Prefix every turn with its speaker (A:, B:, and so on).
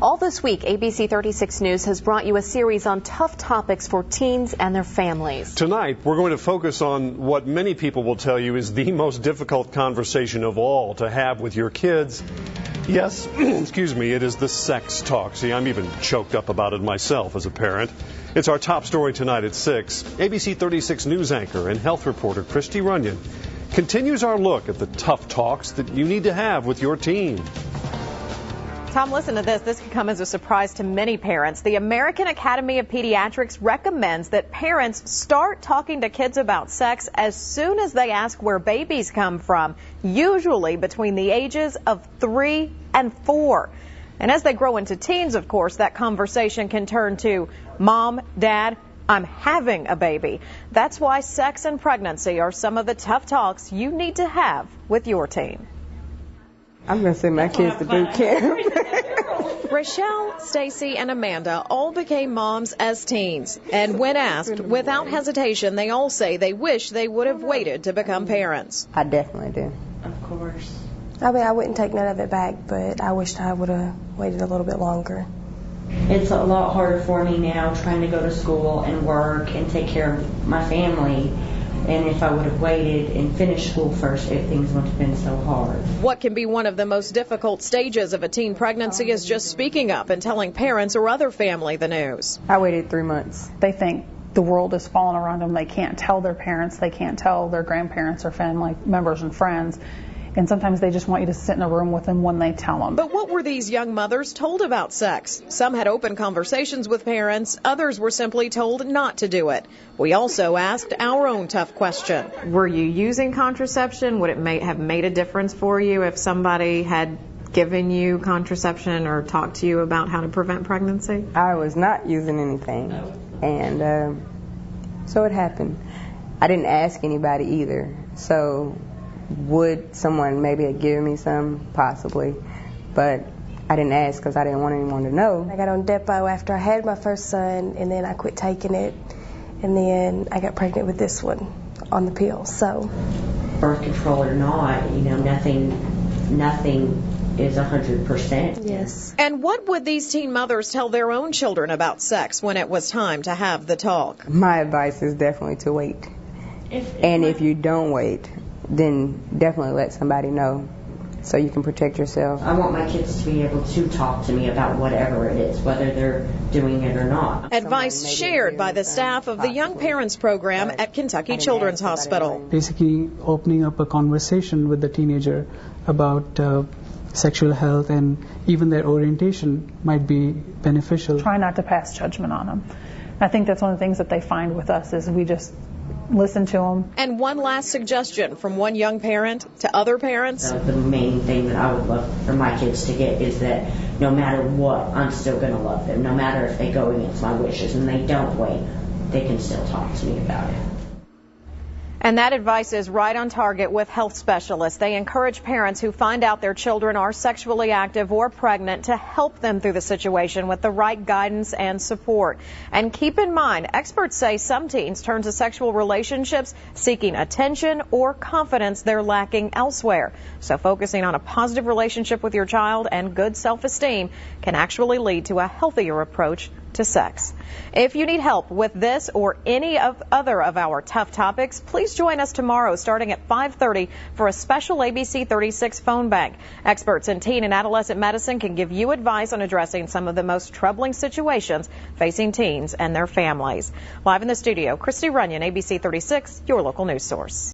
A: All this week, ABC 36 News has brought you a series on tough topics for teens and their families.
B: Tonight, we're going to focus on what many people will tell you is the most difficult conversation of all to have with your kids. Yes, excuse me, it is the sex talk. See, I'm even choked up about it myself as a parent. It's our top story tonight at 6. ABC 36 News anchor and health reporter Christy Runyon continues our look at the tough talks that you need to have with your teen.
A: Tom, listen to this. This could come as a surprise to many parents. The American Academy of Pediatrics recommends that parents start talking to kids about sex as soon as they ask where babies come from, usually between the ages of 3 and 4. And as they grow into teens, of course, that conversation can turn to, Mom, Dad, I'm having a baby. That's why sex and pregnancy are some of the tough talks you need to have with your teen.
C: I'm going to send my kids to boot camp.
A: Rochelle, Stacy, and Amanda all became moms as teens. And when asked, without hesitation, they all say they wish they would have waited to become parents.
C: I definitely do.
D: Of course.
E: I mean, I wouldn't take none of it back, but I wished I would have waited a little bit longer.
D: It's a lot harder for me now trying to go to school and work and take care of my family. And if I would have waited and finished school first, things wouldn't have been so hard.
A: What can be one of the most difficult stages of a teen pregnancy is just speaking up and telling parents or other family the news.
C: I waited 3 months.
F: They think the world is falling around them. They can't tell their parents. They can't tell their grandparents or family members and friends. And sometimes they just want you to sit in a room with them when they tell them.
A: But what were these young mothers told about sex? Some had open conversations with parents. Others were simply told not to do it. We also asked our own tough question. Were you using contraception? Would it have made a difference for you if somebody had given you contraception or talked to you about how to prevent pregnancy?
C: I was not using anything. And so it happened. I didn't ask anybody either. So would someone maybe have given me some? Possibly. But I didn't ask because I didn't want anyone to know.
E: I got on Depo after I had my first son, and then I quit taking it. And then I got pregnant with this one on the pill. So
D: birth control or not, nothing is 100%.
E: Yes.
A: And what would these teen mothers tell their own children about sex when it was time to have the talk?
C: My advice is definitely to wait. If you don't wait, then definitely let somebody know so you can protect yourself.
D: I want my kids to be able to talk to me about whatever it is, whether they're doing it or not.
A: Advice shared by the staff of the Young Parents Program at Kentucky Children's Hospital.
G: Basically opening up a conversation with the teenager about sexual health and even their orientation might be beneficial.
F: Try not to pass judgment on them. I think that's one of the things that they find with us is we just listen to them.
A: And one last suggestion from one young parent to other parents.
D: The main thing that I would love for my kids to get is that no matter what, I'm still going to love them. No matter if they go against my wishes and they don't wait, they can still talk to me about it.
A: And that advice is right on target with health specialists. They encourage parents who find out their children are sexually active or pregnant to help them through the situation with the right guidance and support. And keep in mind, experts say some teens turn to sexual relationships seeking attention or confidence they're lacking elsewhere. So focusing on a positive relationship with your child and good self-esteem can actually lead to a healthier approach to sex. If you need help with this or any other of our tough topics, please join us tomorrow starting at 5:30 for a special ABC 36 phone bank. Experts in teen and adolescent medicine can give you advice on addressing some of the most troubling situations facing teens and their families. Live in the studio, Christy Runyon, ABC 36, your local news source.